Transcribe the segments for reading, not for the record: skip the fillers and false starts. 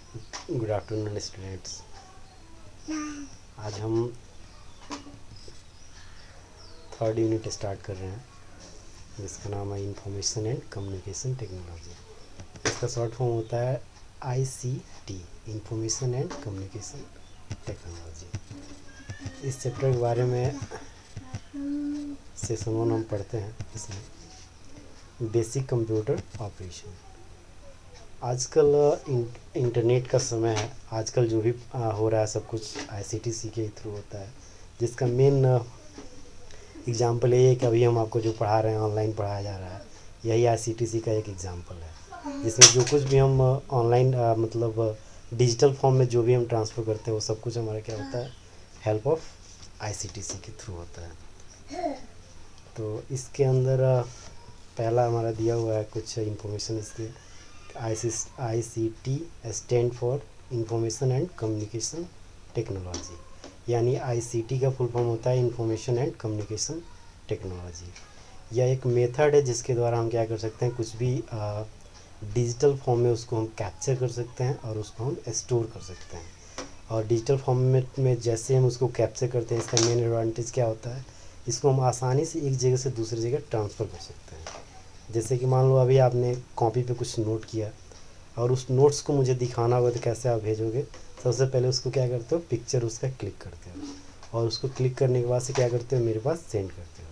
Good afternoon students. आज हम third unit start कर रहे हैं जिसका नाम है इंफॉर्मेशन एंड कम्युनिकेशन टेक्नोलॉजी। इसका शॉर्ट फॉर्म होता है ICT, information and communication technology. इस चैप्टर के बारे में सेशन 1 हम पढ़ते हैं। इसमें बेसिक कंप्यूटर ऑपरेशन। आजकल इंटरनेट का समय है। आजकल जो भी हो रहा है सब कुछ ICTC के थ्रू होता है, जिसका मेन एग्जाम्पल ये है कि अभी हम आपको जो पढ़ा रहे हैं ऑनलाइन पढ़ाया जा रहा है, यही ICTC का एक एग्जाम्पल है, जिसमें जो कुछ भी हम ऑनलाइन मतलब डिजिटल फॉर्म में जो भी हम ट्रांसफ़र करते हैं वो सब कुछ हमारा क्या होता है, हेल्प ऑफ ICTC के थ्रू होता है। तो इसके अंदर पहला हमारा दिया हुआ है कुछ इंफॉर्मेशन। इसके ICT stand for information and communication technology, यानी ICT का फुल फॉर्म होता है इंफॉर्मेशन एंड कम्युनिकेशन टेक्नोलॉजी। यह एक मेथड है जिसके द्वारा हम क्या कर सकते हैं, कुछ भी डिजिटल फॉर्म में उसको हम कैप्चर कर सकते हैं और उसको हम स्टोर कर सकते हैं। और डिजिटल फॉर्मेट में जैसे हम उसको कैप्चर करते हैं, इसका मेन एडवांटेज क्या होता है, इसको हम आसानी से एक जगह से दूसरी जगह ट्रांसफ़र कर सकते हैं। जैसे कि मान लो अभी आपने कॉपी पे कुछ नोट किया और उस नोट्स को मुझे दिखाना होगा, तो कैसे आप भेजोगे? सबसे पहले उसको क्या करते हो, पिक्चर उसका क्लिक करते हो और उसको क्लिक करने के बाद से क्या करते हो, मेरे पास सेंड करते हो।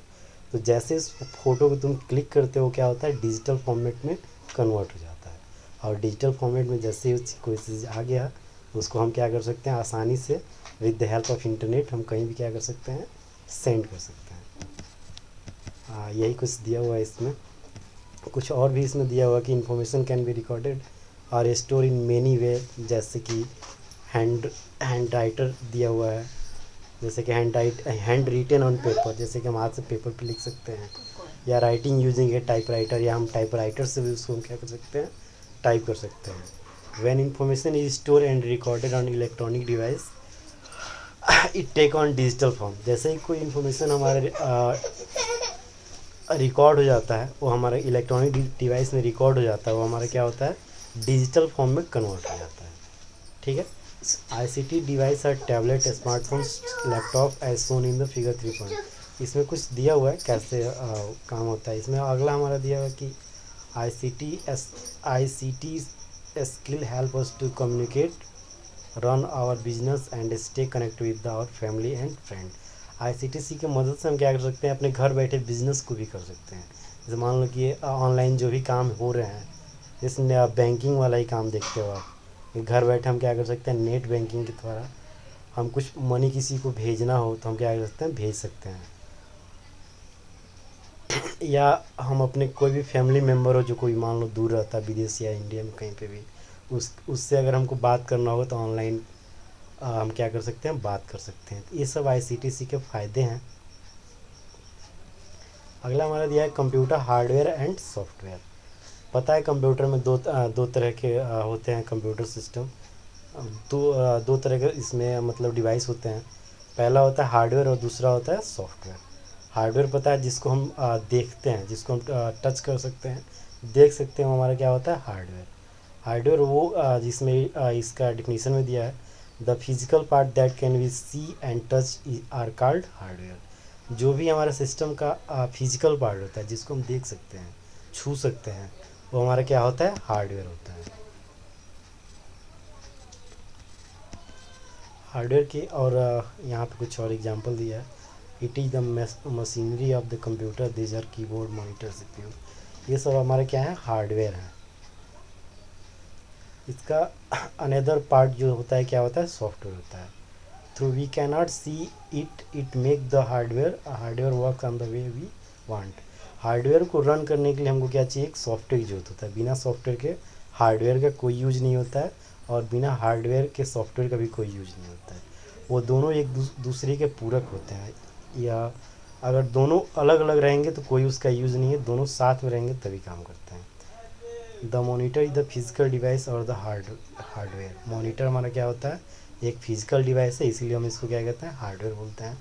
तो जैसे इस फ़ोटो को तुम क्लिक करते हो, क्या होता है, डिजिटल फॉर्मेट में कन्वर्ट हो जाता है। और डिजिटल फॉर्मेट में जैसे ही कोई चीज़ आ गया, उसको हम क्या कर सकते हैं, आसानी से with the help of internet हम कहीं भी क्या कर सकते हैं, सेंड कर सकते हैं। यही कुछ दिया हुआ है इसमें। कुछ और भी इसमें दिया हुआ कि इन्फॉर्मेशन कैन बी रिकॉर्डेड और स्टोर इन मेनी वे, जैसे कि हैंड राइटर दिया हुआ है, जैसे कि हैंड रिटन ऑन पेपर, जैसे कि हम हाथ से पेपर पे लिख सकते हैं, या राइटिंग यूजिंग ए टाइप राइटर, या हम टाइप राइटर से भी उसको हम क्या कर सकते हैं, टाइप कर सकते हैं। When information is store and recorded on electronic device it take on digital form. जैसे ही कोई इन्फॉर्मेशन हमारे रिकॉर्ड हो जाता है, वो हमारे इलेक्ट्रॉनिक डिवाइस में रिकॉर्ड हो जाता है, वो हमारा क्या होता है, डिजिटल फॉर्म में कन्वर्ट हो जाता है। ठीक है। ICT device are tablet, smartphones, laptop as shown in the figure 3 इसमें कुछ दिया हुआ है कैसे काम होता है। इसमें अगला हमारा दिया हुआ है कि ICT skill help us to communicate, run our business and stay connect with our family and friend. ICTC की मदद से हम क्या कर सकते हैं, अपने घर बैठे बिजनेस को भी कर सकते हैं। जैसे मान लो कि ऑनलाइन जो भी काम हो रहे हैं, जैसे बैंकिंग वाला ही काम देखते हो आप, घर बैठे हम क्या कर सकते हैं, नेट बैंकिंग के द्वारा हम कुछ मनी किसी को भेजना हो तो हम क्या कर सकते हैं, भेज सकते हैं। या हम अपने कोई भी फैमिली मेम्बर हो जो कोई मान लो दूर रहता है, विदेश या इंडिया में कहीं पे भी, उससे अगर हमको बात करना होगा तो ऑनलाइन हम क्या कर सकते हैं, बात कर सकते हैं। तो ये सब ICTC के फ़ायदे हैं। अगला हमारा दिया है कंप्यूटर हार्डवेयर एंड सॉफ्टवेयर। पता है कंप्यूटर में दो तरह के होते हैं कंप्यूटर सिस्टम। दो तरह के इसमें मतलब डिवाइस होते हैं। पहला होता है हार्डवेयर और दूसरा होता है सॉफ्टवेयर। हार्डवेयर पता है जिसको हम देखते हैं, जिसको हम टच कर सकते हैं, देख सकते हैं, वो हमारा क्या होता है, हार्डवेयर। हार्डवेयर वो जिसमें इसका डिफिनीशन में दिया है, the physical part that can be see and touch are called hardware. जो भी हमारे सिस्टम का फिजिकल पार्ट होता है, जिसको हम देख सकते हैं, छू सकते हैं, वो हमारा क्या होता है, हार्डवेयर होता है। हार्डवेयर की और यहाँ पे कुछ और एग्जांपल दिया है। It is the machinery of the computer, these are keyboard, monitor, CPU। ये सब हमारे क्या है, हार्डवेयर है। इसका अनदर पार्ट जो होता है, क्या होता है, सॉफ्टवेयर होता है। Through we can not see it make the hardware work on the way we want. Hardware को रन करने के लिए हमको क्या चाहिए, एक सॉफ्टवेयर की जरूरत होता है। बिना सॉफ्टवेयर के हार्डवेयर का कोई यूज नहीं होता है, और बिना हार्डवेयर के सॉफ्टवेयर का भी कोई यूज नहीं होता है। वो दोनों एक दूसरे के पूरक होते हैं। या अगर दोनों अलग अलग रहेंगे तो कोई उसका यूज़ नहीं है, दोनों साथ में रहेंगे तभी काम करते हैं। The monitor is the physical device और द हार्डवेयर। मोनीटर हमारा क्या होता है, एक फिजिकल डिवाइस है, इसीलिए हम इसको क्या कहते हैं, हार्डवेयर बोलते हैं।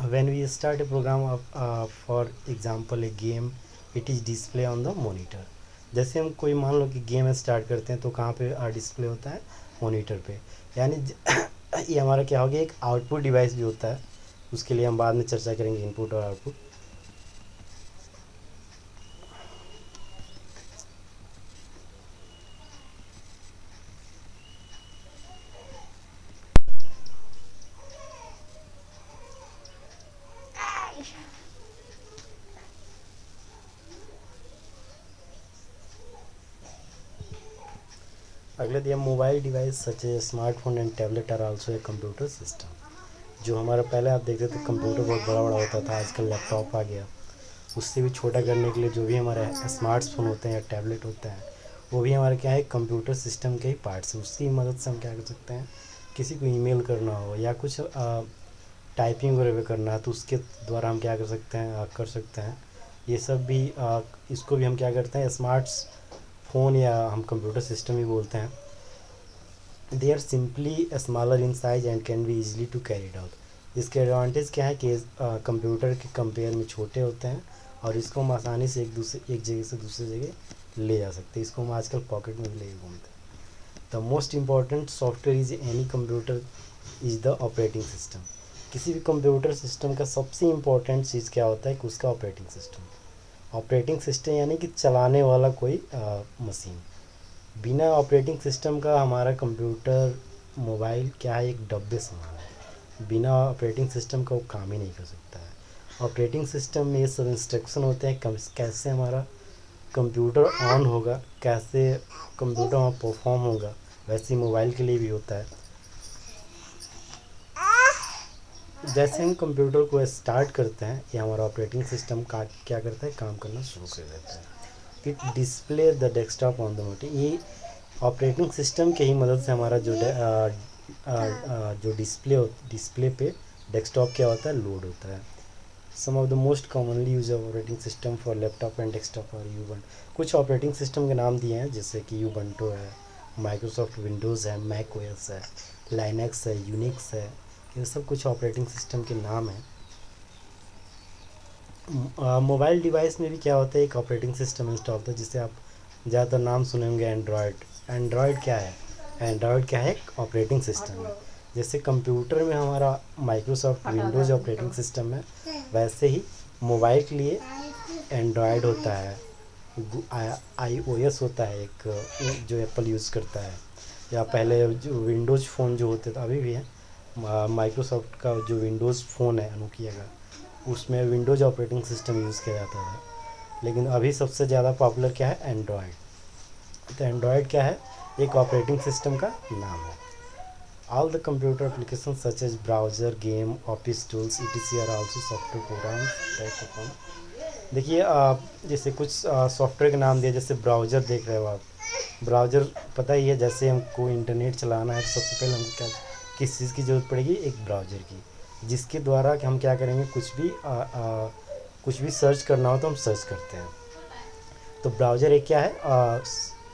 When we start a program, for example a game, it is display on the monitor. जैसे हम कोई मान लो कि गेम स्टार्ट करते हैं तो कहाँ पे डिस्प्ले होता है, मॉनिटर पे। यानी ये हमारा क्या हो गया, एक आउटपुट डिवाइस भी होता है, उसके लिए हम बाद में चर्चा करेंगे, इनपुट और आउटपुट। अगला दिया, mobile device such a smartphone and tablet are also a computer system. जो हमारा पहले आप देखते थे कंप्यूटर बहुत बड़ा बड़ा होता था, आजकल लैपटॉप आ गया, उससे भी छोटा करने के लिए जो भी हमारे स्मार्टफोन होते हैं या टैबलेट होते हैं, वो भी हमारे क्या है, कंप्यूटर सिस्टम के ही पार्ट्स हैं। उसकी मदद से हम क्या कर सकते हैं, किसी को ईमेल करना हो या कुछ टाइपिंग वगैरह करना है तो उसके द्वारा हम क्या कर सकते हैं, कर सकते हैं। ये सब भी इसको भी हम क्या करते हैं, स्मार्ट फ़ोन या हम कंप्यूटर सिस्टम ही बोलते हैं। They are simply smaller in size and can be easily to carried out. इसके एडवांटेज क्या है कि कंप्यूटर के कंपेयर में छोटे होते हैं और इसको हम आसानी से एक जगह से दूसरी जगह ले जा सकते हैं। इसको हम आजकल पॉकेट में भी ले घूमते हैं। The most important software is any computer is the operating system. किसी भी कंप्यूटर सिस्टम का सबसे इम्पोर्टेंट चीज़ क्या होता है कि उसका ऑपरेटिंग सिस्टम। ऑपरेटिंग सिस्टम यानी कि चलाने वाला कोई मशीन। बिना ऑपरेटिंग सिस्टम का हमारा कंप्यूटर मोबाइल क्या है, एक डब्बे समान है। बिना ऑपरेटिंग सिस्टम का वो काम ही नहीं कर सकता है। ऑपरेटिंग सिस्टम में ये सब इंस्ट्रक्शन होते हैं कैसे हमारा कंप्यूटर ऑन होगा, कैसे कंप्यूटर वहाँ परफॉर्म होगा, वैसे ही मोबाइल के लिए भी होता है। जैसे हम कंप्यूटर को स्टार्ट करते हैं, ये हमारा ऑपरेटिंग सिस्टम का क्या करता है, काम करना शुरू कर देता है। It display the desktop on the monitor. ये ऑपरेटिंग सिस्टम के ही मदद से हमारा जो डिस्प्ले पे डेस्कटॉप क्या होता है, लोड होता है। Some of the most commonly use operating system for laptop and desktop और यूबंटू। कुछ ऑपरेटिंग सिस्टम के नाम दिए हैं, जैसे कि यूबंटू है, माइक्रोसॉफ्ट विंडोज़ है, मैक ओएस है, लाइनक्स है, यूनिक्स है। ये सब कुछ ऑपरेटिंग सिस्टम के नाम हैं। मोबाइल डिवाइस में भी क्या होता है, एक ऑपरेटिंग सिस्टम इंस्टॉल होता है, जिसे आप ज़्यादातर नाम सुने होंगे, एंड्रॉयड। एंड्रॉयड क्या है, एंड्रॉयड क्या है, एक ऑपरेटिंग सिस्टम है। जैसे कंप्यूटर में हमारा माइक्रोसॉफ्ट विंडोज़ ऑपरेटिंग सिस्टम है, वैसे ही मोबाइल के लिए एंड्रॉयड होता है, iOS होता है एक, जो एप्पल यूज़ करता है। या पहले जो विंडोज़ फ़ोन जो होते थे, अभी भी है, माइक्रोसॉफ्ट का जो विंडोज़ फ़ोन है नोकिया का, उसमें विंडोज़ ऑपरेटिंग सिस्टम यूज़ किया जाता था। लेकिन अभी सबसे ज़्यादा पॉपुलर क्या है, एंड्रॉयड। तो एंड्रॉयड क्या है, एक ऑपरेटिंग सिस्टम का नाम है। All the computer application such as browser, game, office tools etc are also software program. देखिए जैसे कुछ सॉफ्टवेयर के नाम दिए, जैसे ब्राउज़र देख रहे हो आप। ब्राउज़र पता ही है, जैसे हमको इंटरनेट चलाना है तो सबसे पहले हमको क्या, किस चीज़ की ज़रूरत पड़ेगी, एक ब्राउज़र की, जिसके द्वारा कि हम क्या करेंगे, कुछ भी सर्च करना हो तो हम सर्च करते हैं। तो ब्राउज़र एक क्या है,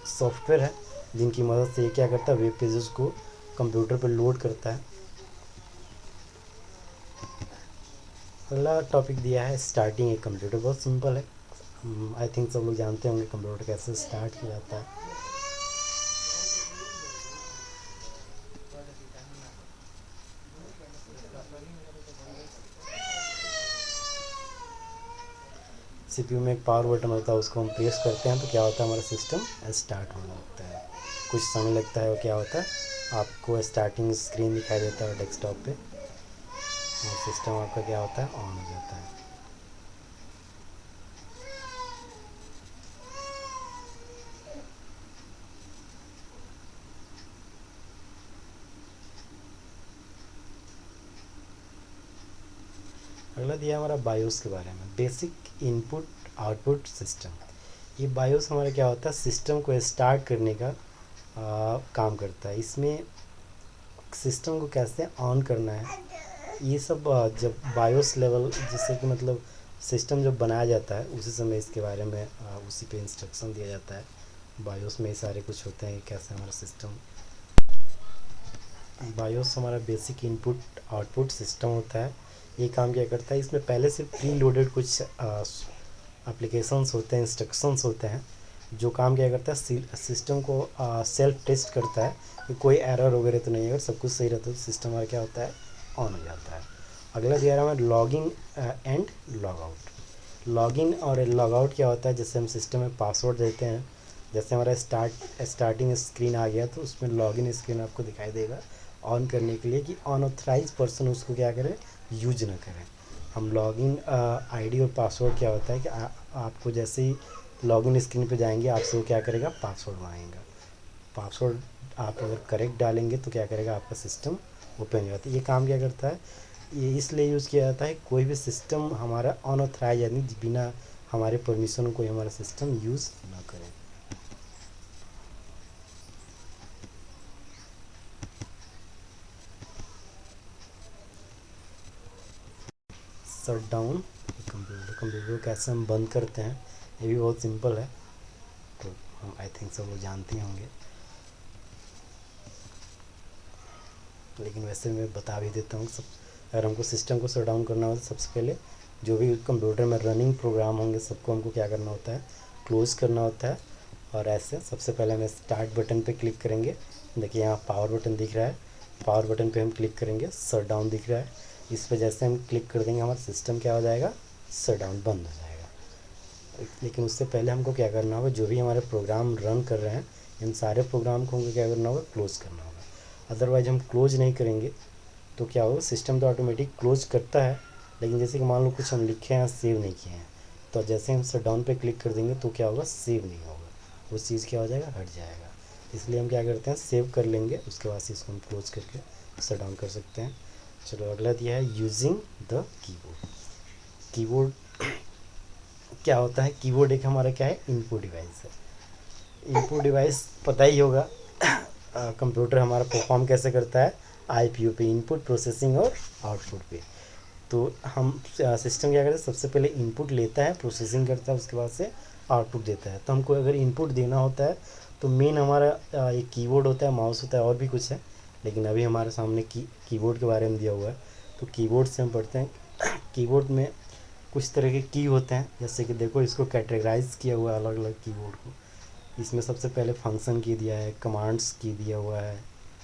सॉफ्टवेयर है, जिनकी मदद से ये क्या करता है, वेब पेजेस को कंप्यूटर पर लोड करता है। अगला टॉपिक दिया है स्टार्टिंग ए कंप्यूटर। बहुत सिंपल है, आई थिंक सब लोग जानते होंगे कंप्यूटर कैसे स्टार्ट किया जाता है। सीपीयू में एक पावर बटन होता है, उसको हम प्रेस करते हैं तो क्या होता है, हमारा सिस्टम स्टार्ट होने लगता है। कुछ समय लगता है, वो क्या होता है, आपको स्टार्टिंग स्क्रीन दिखाई देता है डेस्कटॉप पे, और सिस्टम आपका क्या होता है, ऑन हो जाता है। अगला दिया हमारा बायोस के बारे में, बेसिक इनपुट आउटपुट सिस्टम। ये बायोस हमारा क्या होता है, सिस्टम को स्टार्ट करने का काम करता है। इसमें सिस्टम को कैसे ऑन करना है, ये सब जब बायोस लेवल, जिससे कि मतलब सिस्टम जब बनाया जाता है उसी समय इसके बारे में उसी पे इंस्ट्रक्शन दिया जाता है। बायोस में ही सारे कुछ होते हैं, कैसे हमारा सिस्टम। बायोस हमारा बेसिक इनपुट आउटपुट सिस्टम होता है। ये काम क्या करता है, इसमें पहले से प्री लोडेड कुछ एप्लीकेशंस होते हैं, इंस्ट्रक्शंस होते हैं, जो काम क्या करता है, सिस्टम को सेल्फ टेस्ट करता है कि कोई एरर वगैरह तो नहीं है। अगर सब कुछ सही रहता है तो सिस्टम हमारा क्या होता है, ऑन हो जाता है। अगला दिया रहा है login and log out. Login और लॉग आउट क्या होता है, जैसे हम सिस्टम में पासवर्ड देते हैं, जैसे हमारा स्टार्टिंग स्क्रीन आ गया तो उसमें लॉगिन स्क्रीन आपको दिखाई देगा ऑन करने के लिए कि अनऑथराइज पर्सन उसको क्या करें, यूज ना करें। हम लॉगिन आईडी और पासवर्ड क्या होता है कि आपको जैसे ही लॉगिन स्क्रीन पे जाएंगे आपसे वो क्या करेगा, पासवर्ड मांगेगा। पासवर्ड आप अगर करेक्ट डालेंगे तो क्या करेगा, आपका सिस्टम ओपन हो जाता है। ये काम क्या करता है, ये इसलिए यूज़ किया जाता है कोई भी सिस्टम हमारा अनऑथराइज यानी बिना हमारे परमिशन कोई हमारा सिस्टम यूज़ ना करें। शट डाउन कंप्यूटर कैसे हम बंद करते हैं, ये भी बहुत सिंपल है, तो हम आई थिंक सब लोग जानते ही होंगे, लेकिन वैसे मैं बता भी देता हूँ सब। अगर हमको सिस्टम को शट डाउन करना हो तो सबसे पहले जो भी कंप्यूटर में रनिंग प्रोग्राम होंगे सबको हमको क्या करना होता है, क्लोज़ करना होता है। और ऐसे सबसे पहले हमें स्टार्ट बटन पे क्लिक करेंगे, देखिए यहाँ पावर बटन दिख रहा है, पावर बटन पे हम क्लिक करेंगे, शट डाउन दिख रहा है, इस पर जैसे हम क्लिक कर देंगे हमारा सिस्टम क्या हो जाएगा, शट डाउन, बंद हो जाएगा। लेकिन उससे पहले हमको क्या करना होगा, जो भी हमारे प्रोग्राम रन कर रहे हैं इन सारे प्रोग्राम को हमको क्या करना होगा, क्लोज़ करना होगा। अदरवाइज हम क्लोज नहीं करेंगे तो क्या होगा, सिस्टम तो ऑटोमेटिक क्लोज करता है, लेकिन जैसे कि मान लो कुछ हम लिखे हैं सेव नहीं किए हैं, तो जैसे हम शट डाउन पे क्लिक कर देंगे तो क्या होगा, सेव नहीं होगा, वो चीज़ क्या हो जाएगा, हट जाएगा। इसलिए हम क्या करते हैं, सेव कर लेंगे, उसके बाद से इसको हम क्लोज करके शट डाउन कर सकते हैं। चलो अगला दिया है यूजिंग द कीबोर्ड। कीबोर्ड क्या होता है, कीबोर्ड एक हमारा क्या है, इनपुट डिवाइस है। इनपुट डिवाइस पता ही होगा कंप्यूटर हमारा परफॉर्म कैसे करता है, आईपीयू पे, इनपुट प्रोसेसिंग और आउटपुट पे। तो हम सिस्टम क्या करता है, सबसे पहले इनपुट लेता है, प्रोसेसिंग करता है, उसके बाद से आउटपुट देता है। तो हमको अगर इनपुट देना होता है तो मेन हमारा एक कीबोर्ड होता है, माउस होता है, और भी कुछ है, लेकिन अभी हमारे सामने कीबोर्ड के बारे में दिया हुआ है। तो कीबोर्ड से हम पढ़ते हैं, कीबोर्ड में कुछ तरह के की होते हैं, जैसे कि देखो इसको कैटेगराइज किया हुआ है अलग अलग कीबोर्ड को। इसमें सबसे पहले फंक्शन की दिया है, कमांड्स की दिया हुआ है,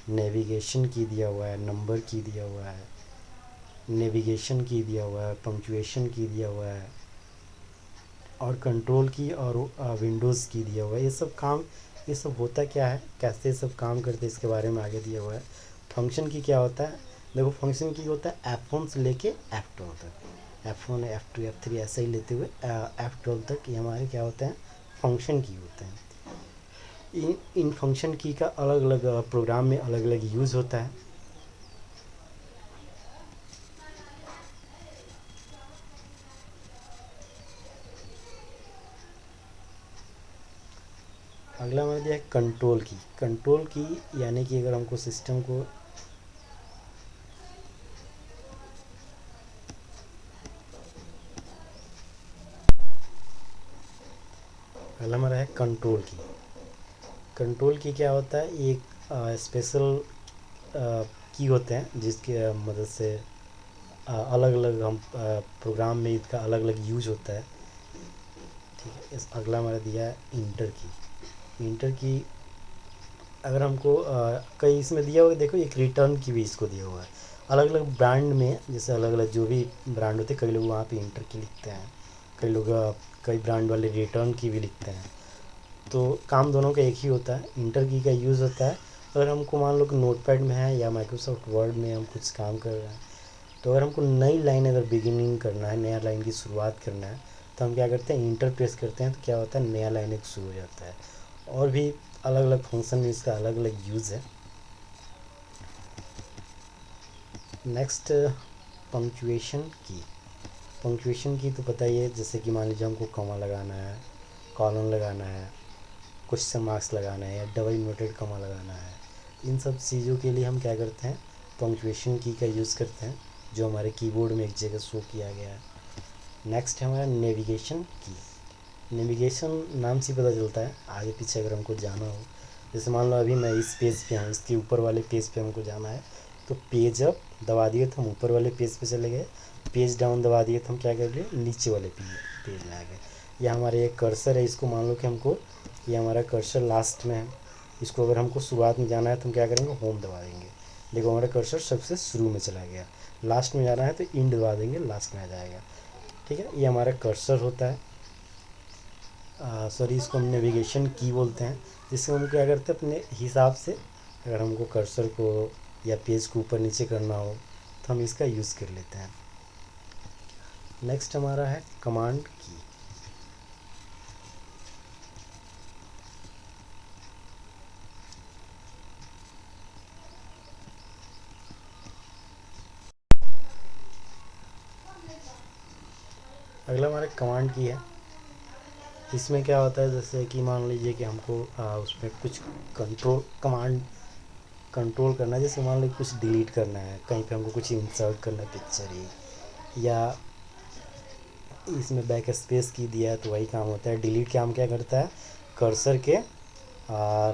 नेविगेशन की दिया हुआ है, नंबर की दिया हुआ है, नेविगेशन की दिया हुआ है, पंक्चुएशन की दिया हुआ है, और कंट्रोल की और विंडोज़ की दिया हुआ है। ये सब होता क्या है, कैसे सब काम करते हैं, इसके बारे में आगे दिया हुआ है। फंक्शन की क्या होता है, देखो फंक्शन की होता है F1 से लेके F12 तक, F1 F2 F3 ऐसे ही लेते हुए F12 तक, ये हमारे क्या होते हैं, फंक्शन की होते हैं। इन फंक्शन की का अलग अलग प्रोग्राम में अलग अलग यूज़ होता है। अगला हमारा दिया है कंट्रोल की। कंट्रोल की यानी कि अगर हमको सिस्टम को अगला हमारा है कंट्रोल की। कंट्रोल की क्या होता है, एक स्पेशल की होते हैं जिसकी मदद से अलग अलग हम प्रोग्राम में इसका अलग अलग यूज होता है। ठीक है, इस अगला हमारा दिया है इंटर की। इंटर की अगर हमको कई इसमें दिया हुआ है, देखो एक रिटर्न की भी इसको दिया हुआ है। अलग अलग ब्रांड में जैसे अलग अलग जो भी ब्रांड होते हैं, कई लोग वहाँ पे इंटर की लिखते हैं, कई लोग कई ब्रांड वाले रिटर्न की भी लिखते हैं। तो काम दोनों का एक ही होता है, इंटर की का यूज़ होता है अगर हमको मान लो कि नोटपैड में है या माइक्रोसॉफ्ट वर्ड में हम कुछ काम कर रहे हैं, तो अगर हमको नई लाइन अगर बिगिनिंग करना है, नया लाइन की शुरुआत करना है, तो हम क्या करते हैं, इंटर प्रेस करते हैं, तो क्या होता है, नया लाइन एक शुरू हो जाता है। और भी अलग अलग फंक्शन में इसका अलग अलग यूज़ है। नेक्स्ट पंक्चुएशन की। पंक्चुएशन की तो पता ही है, जैसे कि मान लीजिए हमको कॉमा लगाना है, कॉलन लगाना है, क्वेश्चन मार्क्स लगाना है, या डबल इन्वर्टेड कॉमा लगाना है, इन सब चीज़ों के लिए हम क्या करते हैं, पंक्चुएशन की का यूज़ करते हैं, जो हमारे कीबोर्ड में एक जगह शो किया गया है। नेक्स्ट है हमारा नेविगेशन की। नेविगेशन नाम से पता चलता है आगे पीछे अगर हमको जाना हो, जैसे मान लो अभी मैं इस पेज पे हूँ, इसके ऊपर वाले पेज पे हमको जाना है, तो पेज अप दबा दिए तो हम ऊपर वाले पेज पे चले गए, पेज डाउन दबा दिए तो हम क्या कर लिए, नीचे वाले पेज में आ गए। या हमारे एक कर्सर है, इसको मान लो कि हमको ये हमारा कर्सर लास्ट में है। इसको अगर हमको शुरुआत में जाना है तो हम क्या करेंगे, होम दबा देंगे। देखो हमारा कर्सर सबसे शुरू में चला गया। लास्ट में जाना है तो इन दबा देंगे, लास्ट में आ जाएगा। ठीक है, ये हमारा कर्सर होता है। सॉरी, इसको हम नेविगेशन की बोलते हैं, जिससे हम क्या करते हैं अपने हिसाब से, अगर हमको कर्सर को या पेज को ऊपर नीचे करना हो तो हम इसका यूज़ कर लेते हैं। नेक्स्ट हमारा है कमांड की। अगला हमारा कमांड की है। इसमें क्या होता है, जैसे कि मान लीजिए कि हमको उसमें कुछ कंट्रोल करना है। जैसे मान लो कुछ डिलीट करना है, कहीं पे हमको कुछ इंसर्ट करना है पिक्चर ही, या इसमें बैक स्पेस की दिया है तो वही काम होता है। डिलीट काम क्या करता है, कर्सर के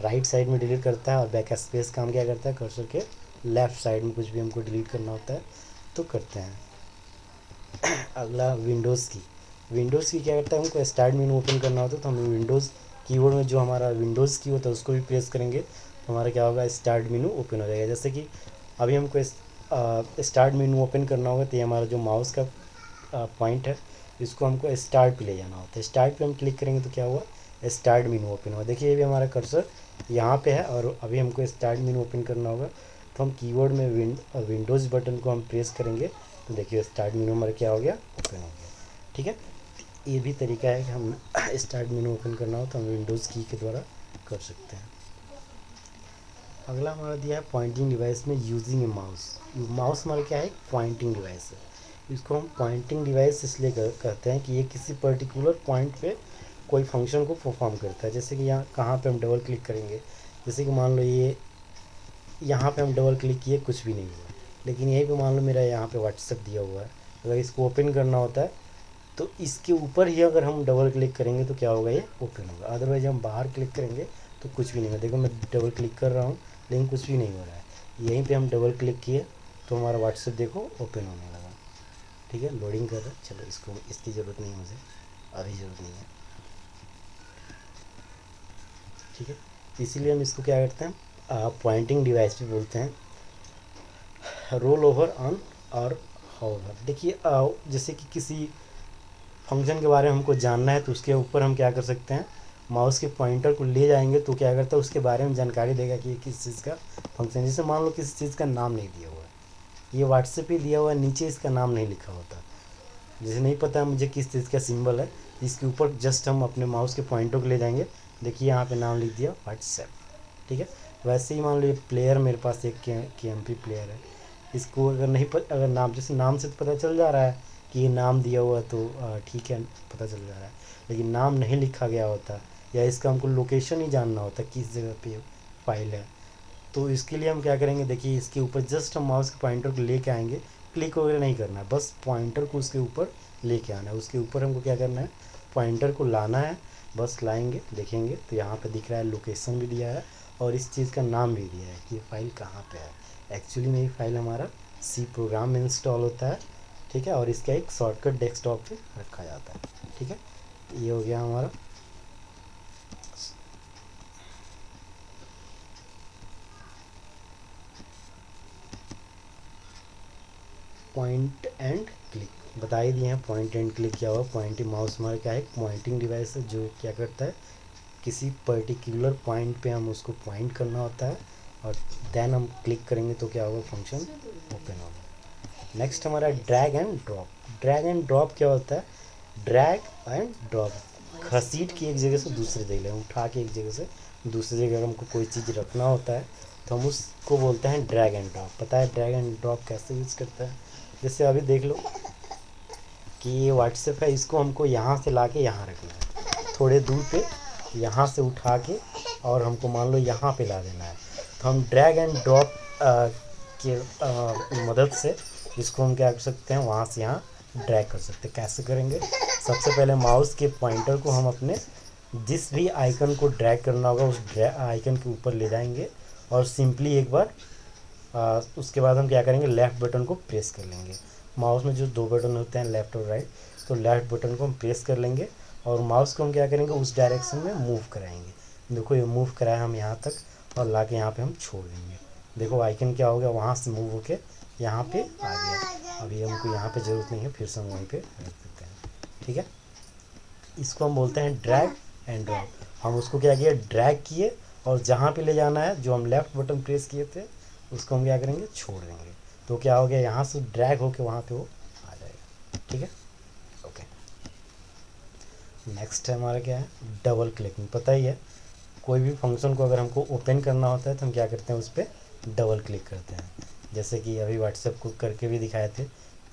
राइट साइड में डिलीट करता है, और बैक स्पेस काम क्या करता है, कर्सर के लेफ़्ट साइड में कुछ भी हमको डिलीट करना होता है तो करते हैं। अगला विंडोज़ की। विंडोज़ की क्या करता है, हमको स्टार्ट मेनू ओपन करना होता है तो हम विंडोज़ कीबोर्ड में जो हमारा विंडोज़ की होता है उसको भी प्रेस करेंगे तो हमारा क्या होगा, स्टार्ट मेनू ओपन हो जाएगा। जैसे कि अभी हमको स्टार्ट मेनू ओपन करना होगा तो ये हमारा जो माउस का पॉइंट है, इसको हमको स्टार्ट पे ले जाना होता है। स्टार्ट पे हम क्लिक करेंगे तो क्या हुआ, स्टार्ट मेनू ओपन हुआ। देखिए ये भी हमारा कर्सर यहाँ पे है, और अभी हमको स्टार्ट मेनू ओपन करना होगा तो हम कीबोर्ड में विंडोज़ बटन को हम प्रेस करेंगे तो देखिए स्टार्ट मेनू हमारा क्या हो गया, ओपन हो गया। ठीक है, ये भी तरीका है कि हम स्टार्ट मेनू ओपन करना हो तो हम विंडोज़ की के द्वारा कर सकते हैं। अगला हमारा दिया है पॉइंटिंग डिवाइस में यूजिंग ए माउस। माउस हमारा क्या है, पॉइंटिंग डिवाइस है। इसको हम पॉइंटिंग डिवाइस इसलिए कहते हैं कि ये किसी पर्टिकुलर पॉइंट पे कोई फंक्शन को परफॉर्म करता है। जैसे कि यहाँ कहाँ पे हम डबल क्लिक करेंगे, जैसे कि मान लो ये यहाँ पे हम डबल क्लिक किए, कुछ भी नहीं हुआ, लेकिन यहीं पे मान लो मेरा यहाँ पे व्हाट्सएप दिया हुआ है, अगर इसको ओपन करना होता है तो इसके ऊपर ही अगर हम डबल क्लिक करेंगे तो क्या होगा, ये ओपन होगा। अदरवाइज हम बाहर क्लिक करेंगे तो कुछ भी नहीं होगा। देखो मैं डबल क्लिक कर रहा हूँ लेकिन कुछ भी नहीं हो रहा है। यहीं पे हम डबल क्लिक किए तो हमारा व्हाट्सएप देखो ओपन होने लगा। ठीक है, लोडिंग कर रहा है। चलो इसको, इसकी ज़रूरत नहीं है मुझे, अभी ज़रूरत नहीं है। ठीक है, इसीलिए हम इसको क्या करते हैं, पॉइंटिंग डिवाइस भी बोलते हैं। रोल ओवर ऑन और हाउवर। देखिए जैसे कि किसी फंक्शन के बारे में हमको जानना है तो उसके ऊपर हम क्या कर सकते हैं, माउस के पॉइंटर को ले जाएंगे तो क्या करता है, उसके बारे में जानकारी देगा कि ये किस चीज़ का फंक्शन है। जैसे मान लो किसी चीज़ का नाम नहीं दिया हुआ है, ये व्हाट्सएप ही दिया हुआ है, नीचे इसका नाम नहीं लिखा होता, जैसे नहीं पता है मुझे किस चीज़ का सिंबल है, इसके ऊपर जस्ट हम अपने माउस के पॉइंटर को ले जाएंगे, देखिए यहाँ पे नाम लिख दिया व्हाट्सएप। ठीक है, वैसे ही मान लो ये प्लेयर, मेरे पास एक KMP प्लेयर है, इसको अगर नहीं अगर नाम, जैसे नाम से तो पता चल जा रहा है कि ये नाम दिया हुआ तो ठीक है, पता चल जा रहा है, लेकिन नाम नहीं लिखा गया होता या इसका हमको लोकेशन ही जानना होता किस जगह पे फाइल है, तो इसके लिए हम क्या करेंगे, देखिए इसके ऊपर जस्ट हम माउस के पॉइंटर को लेके आएंगे, क्लिक वगैरह नहीं करना है, बस पॉइंटर को उसके ऊपर लेके आना है। उसके ऊपर हमको क्या करना है, पॉइंटर को लाना है, बस लाएंगे, देखेंगे तो यहाँ पे दिख रहा है, लोकेशन भी दिया है और इस चीज़ का नाम भी दिया है कि ये फाइल कहाँ पे है। एक्चुअली में ये फाइल हमारा C प्रोग्राम में इंस्टॉल होता है। ठीक है, और इसका एक शॉर्टकट डेस्कटॉप पे रखा जाता है। ठीक है, ये हो गया हमारा पॉइंट एंड क्लिक। बता ही दिए हैं पॉइंट एंड क्लिक क्या हुआ। पॉइंटिंग माउस हमारा क्या है, पॉइंटिंग डिवाइस है जो क्या करता है, किसी पर्टिकुलर पॉइंट पे हम उसको पॉइंट करना होता है और देन हम क्लिक करेंगे तो क्या होगा, फंक्शन ओपन होगा। नेक्स्ट हमारा drag and drop. Drag and drop क्या होता है, ड्रैग एंड ड्रॉप, घसीट के एक जगह से दूसरी जगह, उठा के एक जगह से दूसरी जगह अगर हमको कोई चीज़ रखना होता है तो हम उसको बोलते हैं ड्रैग एंड ड्रॉप। पता है ड्रैग एंड ड्रॉप कैसे यूज़ करता है, जैसे अभी देख लो कि ये व्हाट्सएप है, इसको हमको यहाँ से ला के यहाँ रखना है, थोड़े दूर पे यहाँ से उठा के और हमको मान लो यहाँ पे ला देना है, तो हम ड्रैग एंड ड्रॉप के मदद से इसको हम क्या कर सकते हैं, वहाँ से यहाँ ड्रैग कर सकते हैं। कैसे करेंगे, सबसे पहले माउस के पॉइंटर को हम अपने जिस भी आइकन को ड्रैग करना होगा उस आइकन के ऊपर ले जाएंगे और सिंपली एक बार उसके बाद हम क्या करेंगे, लेफ़्ट बटन को प्रेस कर लेंगे। माउस में जो दो बटन होते हैं लेफ़्ट और राइट, तो लेफ़्ट बटन को हम प्रेस कर लेंगे और माउस को हम क्या करेंगे, उस डायरेक्शन में मूव कराएंगे। देखो ये मूव कराया हम यहाँ तक और ला के यहाँ पे हम छोड़ देंगे। देखो आइकन क्या हो गया, वहाँ से मूव होके यहाँ पे आ गया। अभी हमको यहाँ पे ज़रूरत नहीं है, फिर से हम वहीं पे रख देते हैं। ठीक है, इसको हम बोलते हैं ड्रैग एंड ड्रॉप। हम उसको क्या किया, ड्रैग किए और जहाँ पे ले जाना है, जो हम लेफ़्ट बटन प्रेस किए थे उसको हम क्या करेंगे, छोड़ देंगे। तो क्या हो गया, यहाँ से ड्रैग होके वहाँ पे वो आ जाएगा। ठीक है, ओके। नेक्स्ट है हमारा क्या है, डबल क्लिकिंग। पता ही है, कोई भी फंक्शन को अगर हमको ओपन करना होता है तो हम क्या करते हैं, उस पर डबल क्लिक करते हैं। जैसे कि अभी व्हाट्सएप को करके भी दिखाए थे,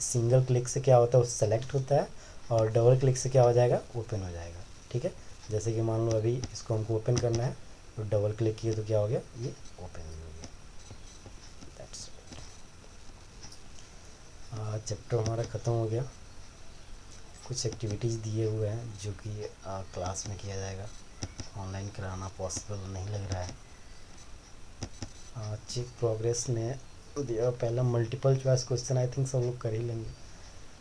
सिंगल क्लिक से क्या होता है, वो सेलेक्ट होता है और डबल क्लिक से क्या हो जाएगा, ओपन हो जाएगा। ठीक है, जैसे कि मान लो अभी इसको हमको ओपन करना है तो डबल क्लिक किए तो क्या हो गया, ये ओपन हो गया। That's it. चैप्टर हमारा ख़त्म हो गया। कुछ एक्टिविटीज़ दिए हुए हैं जो कि क्लास में किया जाएगा। ऑनलाइन कराना पॉसिबल नहीं लग रहा है। चेक प्रोग्रेस में दिया पहला multiple choice question, I think सब लोग कर ही लेंगे,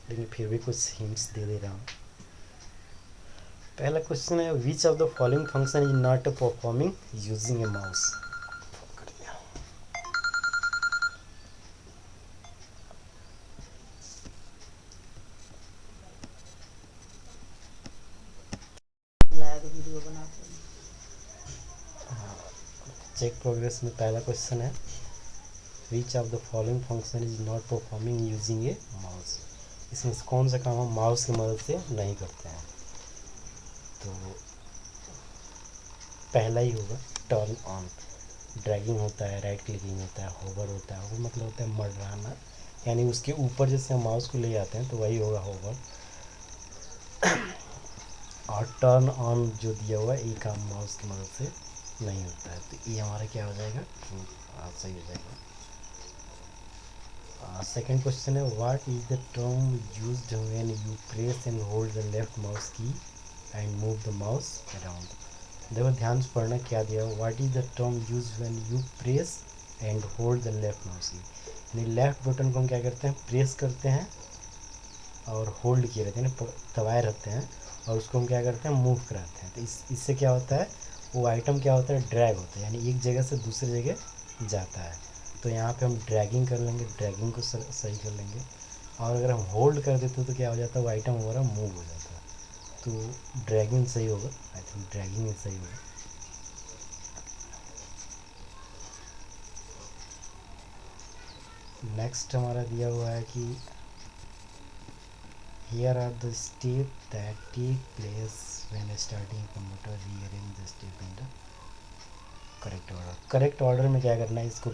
लेकिन फिर भी कुछ हिंट्स दे रहा हूँ। पहला क्वेश्चन है, which of the following function is not performing using a mouse. Check progress में पहला क्वेश्चन है, which of the following function is not performing using a mouse. इसमें से कौन सा काम हम माउस की मदद से नहीं करते हैं। तो पहला ही होगा टर्न ऑन। ड्रैगिंग होता है, राइट क्लिकिंग होता है, होवर होता है। होवर मतलब होता है मडराना, यानी उसके ऊपर जैसे हम माउस को ले जाते हैं तो वही होगा होवर। और टर्न ऑन जो दिया हुआ है, ये काम माउस की मदद से नहीं होता है, तो ये हमारा क्या हो जाएगा, सही हो जाएगा। सेकेंड क्वेश्चन है, what is the term used when you press and hold the left mouse key and move the mouse around. देखो ध्यान से पढ़ना क्या दिया है, what is the term used when you press and hold the left mouse key. यानी left button को हम क्या करते हैं, प्रेस करते हैं और होल्ड किए रहते हैं, दबाए रहते हैं, और उसको हम क्या करते हैं, मूव कराते हैं। तो इससे क्या होता है, वो आइटम क्या होता है, ड्रैग होता है, यानी एक जगह से दूसरी जगह जाता है। तो यहाँ पे हम ड्रैगिंग कर लेंगे, ड्रैगिंग को सही कर लेंगे। और अगर हम होल्ड कर देते तो क्या हो जाता है, वो आइटम हमारा मूव हो जाता है। तो ड्रैगिंग सही होगा, आई थिंक ड्रैगिंग ही सही होगा। नेक्स्ट हमारा दिया हुआ है कि here are the steps that take place when starting a computer, rearrange the step in the correct order। Correct order में क्या करना है, इसको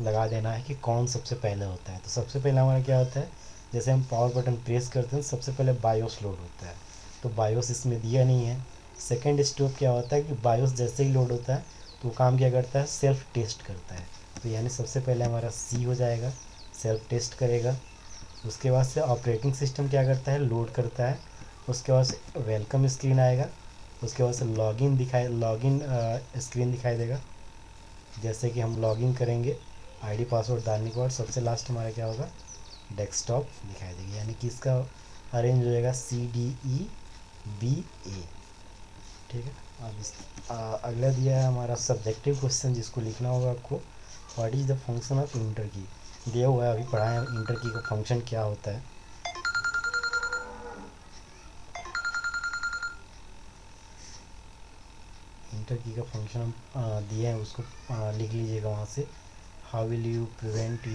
लगा देना है कि कौन सबसे पहले होता है। तो सबसे पहले हमारा क्या होता है, जैसे हम पावर बटन प्रेस करते हैं सबसे पहले बायोस लोड होता है, तो बायोस इसमें दिया नहीं है। सेकंड स्टेप क्या होता है कि बायोस जैसे ही लोड होता है तो वो काम क्या करता है, सेल्फ टेस्ट करता है। तो यानी सबसे पहले हमारा सी हो जाएगा, सेल्फ टेस्ट करेगा। उसके बाद से ऑपरेटिंग सिस्टम क्या करता है, लोड करता है। उसके बाद से वेलकम स्क्रीन आएगा। उसके बाद से लॉगिन स्क्रीन दिखाई देगा। जैसे कि हम लॉगिन करेंगे आईडी पासवर्ड डालने के बाद सबसे लास्ट हमारा क्या होगा, डेस्कटॉप दिखाई देगी। यानी कि इसका अरेंज हो जाएगा CDEBA। ठीक है, अब अगला दिया है हमारा सब्जेक्टिव क्वेश्चन, जिसको लिखना होगा आपको, what is the function of inter की। दिया हुआ है, अभी पढ़ा है इंटर की का फंक्शन क्या होता है। इंटर की का फंक्शन हम दिए हैं, उसको लिख लीजिएगा वहाँ से। How will you prevent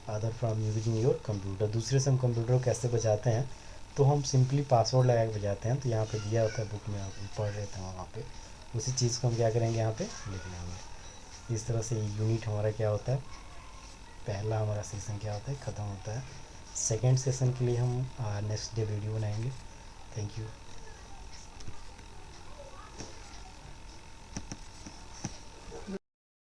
other from using your computer. दूसरे से हम कंप्यूटर को कैसे बचाते हैं, तो हम सिंपली पासवर्ड लगा के बचाते हैं। तो यहाँ पे दिया होता है बुक में, आप पढ़ रहे थे वहाँ पे, उसी चीज़ को हम क्या करेंगे, यहाँ पे लिख लेंगे। इस तरह से यूनिट हमारा क्या होता है, पहला हमारा सेशन क्या होता है, ख़त्म होता है। सेकेंड सेशन के लिए हम नेक्स्ट डे वीडियो बनाएंगे। Thank you.